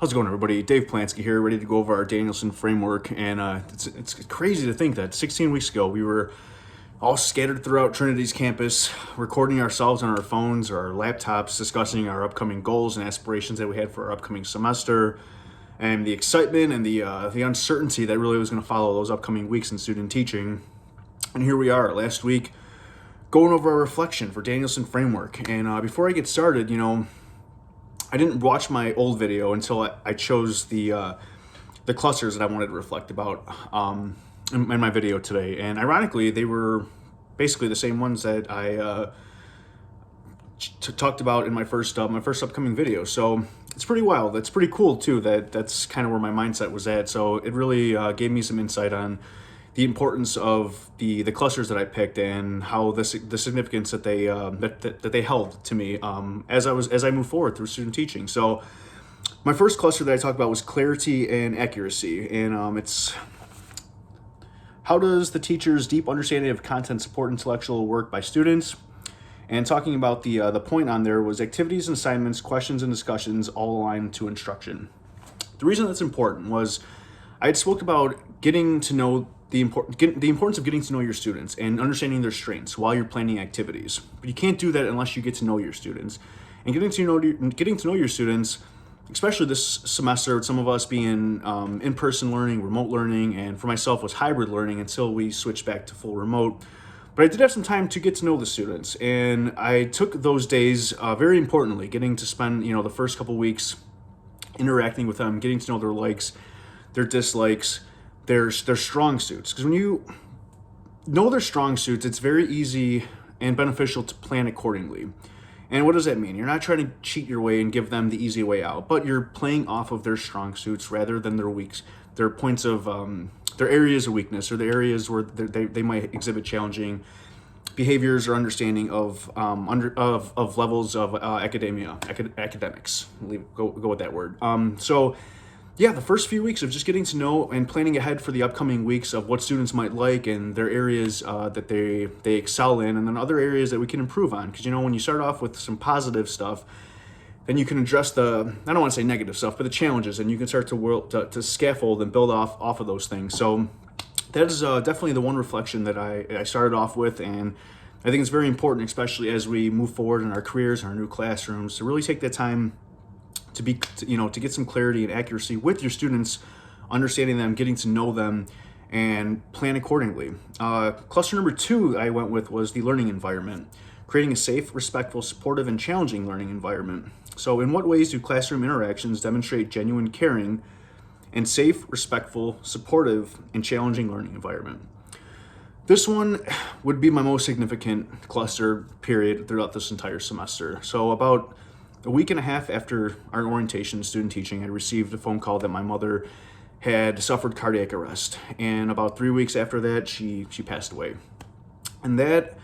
How's it going, everybody? Dave Plansky here, ready to go over our Danielson framework. And it's crazy to think that 16 weeks ago we were all scattered throughout Trinity's campus, recording ourselves on our phones or our laptops, discussing our upcoming goals and aspirations that we had for our upcoming semester, and the excitement and the uncertainty that really was going to follow those upcoming weeks in student teaching. And here we are, last week, going over our reflection for Danielson framework. And before I get started, I didn't watch my old video until I chose the clusters that I wanted to reflect about in my video today. And ironically, they were basically the same ones that I talked about in my first upcoming video. So it's pretty wild. That's pretty cool too. That's kind of where my mindset was at. So it really gave me some insight on the importance of the clusters that I picked and how the significance that they that they held to me as I move forward through student teaching. So my first cluster that I talked about was clarity and accuracy, and it's how does the teacher's deep understanding of content support intellectual work by students. And talking about the point on there was activities and assignments, questions and discussions all aligned to instruction. The reason that's important was I had spoke about getting to know the importance of getting to know your students and understanding their strengths while you're planning activities. But you can't do that unless you get to know your students. And getting to know your students, especially this semester, with some of us being in-person learning, remote learning, and for myself was hybrid learning until we switched back to full remote. But I did have some time to get to know the students, and I took those days very importantly, getting to spend the first couple weeks interacting with them, getting to know their likes, their dislikes, their strong suits. Because when you know their strong suits, it's very easy and beneficial to plan accordingly. And what does that mean? You're not trying to cheat your way and give them the easy way out, but you're playing off of their strong suits rather than their weaks, their points of their areas of weakness, or the areas where they might exhibit challenging behaviors or understanding of levels of academics. Go with that word. The first few weeks of just getting to know and planning ahead for the upcoming weeks of what students might like and their areas that they excel in, and then other areas that we can improve on. Because when you start off with some positive stuff, then you can address I don't want to say negative stuff, but the challenges, and you can start to scaffold and build off of those things. So that is definitely the one reflection that I started off with, and I think it's very important, especially as we move forward in our careers and our new classrooms, to really take that time to get some clarity and accuracy with your students, understanding them, getting to know them, and plan accordingly. Cluster number 2 I went with was the learning environment, creating a safe, respectful, supportive, and challenging learning environment. So in what ways do classroom interactions demonstrate genuine caring and safe, respectful, supportive, and challenging learning environment? This one would be my most significant cluster period throughout this entire semester. So about a week and a half after our orientation, student teaching, I received a phone call that my mother had suffered cardiac arrest. And about 3 weeks after that, she passed away. And that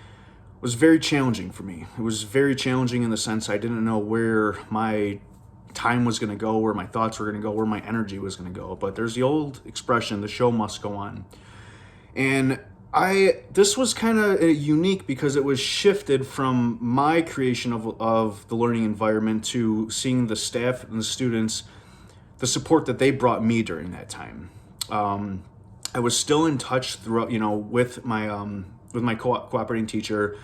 was very challenging for me. It was very challenging in the sense I didn't know where my time was going to go, where my thoughts were going to go, where my energy was going to go. But there's the old expression, the show must go on. And this was kind of unique because it was shifted from my creation of the learning environment to seeing the staff and the students, the support that they brought me during that time. I was still in touch throughout, with my cooperating teacher,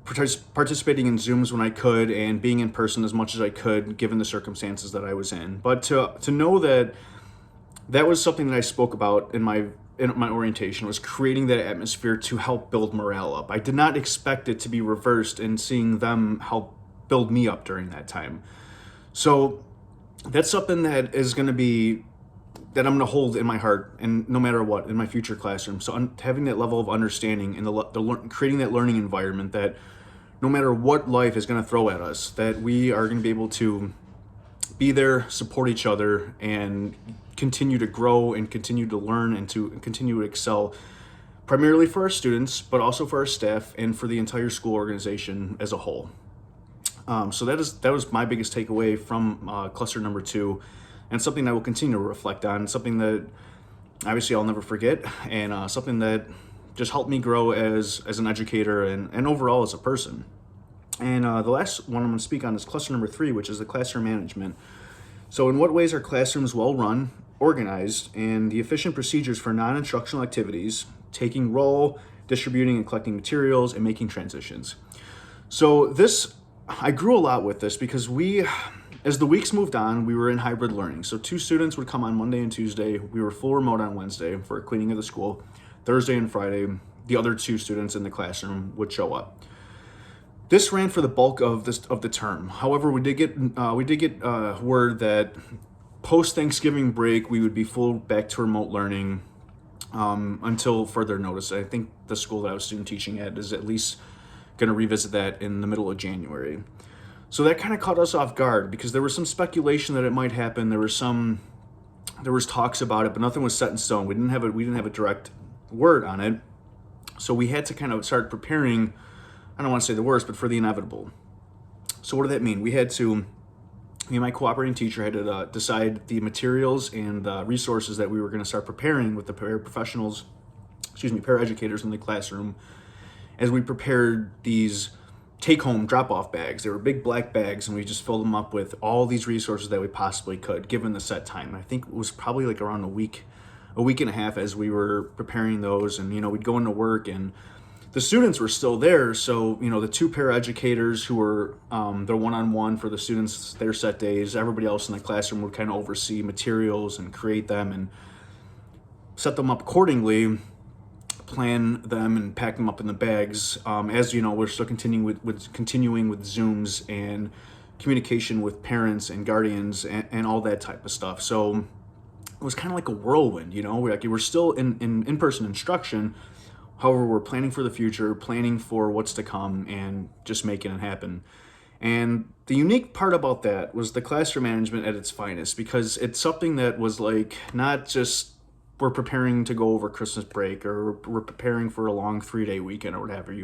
participating in Zooms when I could and being in person as much as I could, given the circumstances that I was in. But to know that was something that I spoke about in my orientation, was creating that atmosphere to help build morale up. I did not expect it to be reversed and seeing them help build me up during that time. So that's something that is going to be, that I'm going to hold in my heart, and no matter what, in my future classroom. So having that level of understanding and creating that learning environment that no matter what life is going to throw at us, that we are going to be able to be there, support each other, and continue to grow and continue to learn and to continue to excel, primarily for our students, but also for our staff and for the entire school organization as a whole. So that was my biggest takeaway from cluster number 2, and something I will continue to reflect on, something that obviously I'll never forget, and something that just helped me grow as an educator and overall as a person. And the last one I'm going to speak on is cluster number 3, which is the classroom management. So in what ways are classrooms well run, organized, and the efficient procedures for non-instructional activities, taking role, distributing and collecting materials, and making transitions? So this, I grew a lot with this because as the weeks moved on, we were in hybrid learning. So 2 students would come on Monday and Tuesday. We were full remote on Wednesday for cleaning of the school. Thursday and Friday, the other 2 students in the classroom would show up. This ran for the bulk of the term. However, we did get word that post Thanksgiving break we would be full back to remote learning until further notice. I think the school that I was student teaching at is at least going to revisit that in the middle of January. So that kind of caught us off guard because there was some speculation that it might happen. There was talks about it, but nothing was set in stone. We didn't have a direct word on it. So we had to kind of start preparing, I don't want to say the worst, but for the inevitable. So what did that mean? Me and my cooperating teacher had to decide the materials and the resources that we were going to start preparing with the paraeducators in the classroom as we prepared these take-home drop-off bags. They were big black bags, and we just filled them up with all these resources that we possibly could, given the set time. I think it was probably like around a week and a half as we were preparing those, and we'd go into work, and the students were still there. So the 2 paraeducators who were their one-on-one for the students, their set days, everybody else in the classroom would kind of oversee materials and create them and set them up accordingly, plan them and pack them up in the bags. As you know, we're still continuing with Zooms and communication with parents and guardians and all that type of stuff. So it was kind of like a whirlwind, we're still in person instruction. However, we're planning for the future, planning for what's to come, and just making it happen. And the unique part about that was the classroom management at its finest, because it's something that was like not just we're preparing to go over Christmas break or we're preparing for a long 3-day weekend or whatever.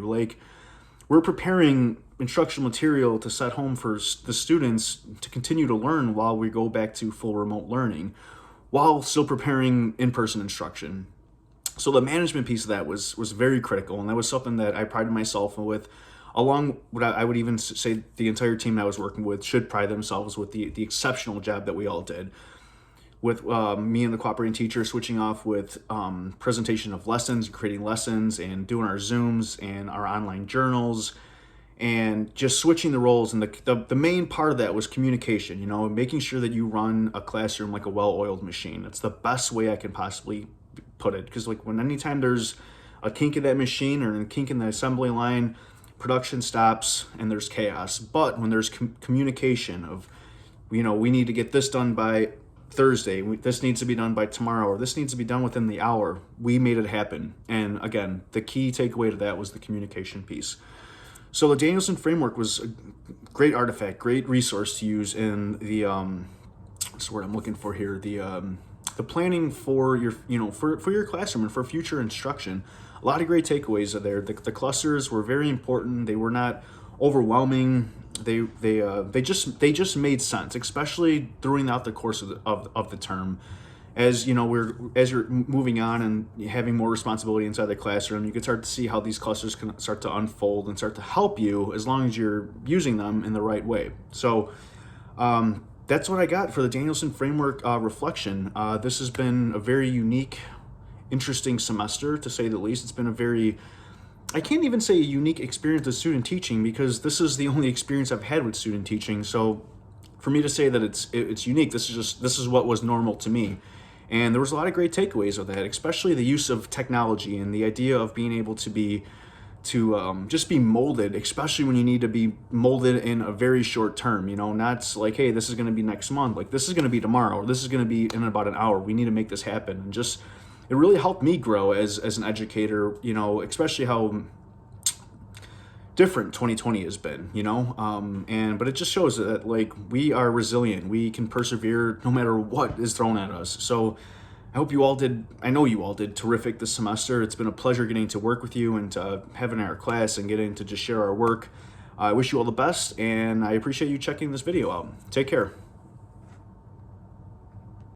We're preparing instructional material to set home for the students to continue to learn while we go back to full remote learning, while still preparing in-person instruction. So the management piece of that was very critical, and that was something that I prided myself with, along with, I would even say the entire team I was working with should pride themselves with the exceptional job that we all did. With me and the cooperating teacher switching off with presentation of lessons, creating lessons, and doing our Zooms and our online journals, and just switching the roles. And the main part of that was communication, making sure that you run a classroom like a well-oiled machine. It's the best way I can possibly put it, because anytime there's a kink in that machine or a kink in the assembly line, production stops and there's chaos. But when there's communication of, we need to get this done by Thursday, this needs to be done by tomorrow, or this needs to be done within the hour, we made it happen. And again, the key takeaway to that was the communication piece. So the Danielson framework was a great artifact, great resource to use in the what's the word I'm looking for here, the planning for your for your classroom and for future instruction. A lot of great takeaways are there. The clusters were very important. They were not overwhelming. They just made sense, especially throughout the course of the term. As you're moving on and having more responsibility inside the classroom, you can start to see how these clusters can start to unfold and start to help you as long as you're using them in the right way. So that's what I got for the Danielson Framework Reflection. This has been a very unique, interesting semester, to say the least. It's been I can't even say a unique experience with student teaching, because this is the only experience I've had with student teaching. So for me to say that it's unique, this is what was normal to me. And there was a lot of great takeaways of that, especially the use of technology and the idea of being able to just be molded, especially when you need to be molded in a very short term, not like, hey, this is going to be next month, like this is going to be tomorrow, or this is going to be in about an hour. We need to make this happen. And just, it really helped me grow as an educator, especially how different 2020 has been, but it just shows that we are resilient. We can persevere no matter what is thrown at us. So I know you all did terrific this semester. It's been a pleasure getting to work with you and having our class and getting to just share our work. I wish you all the best, and I appreciate you checking this video out. Take care.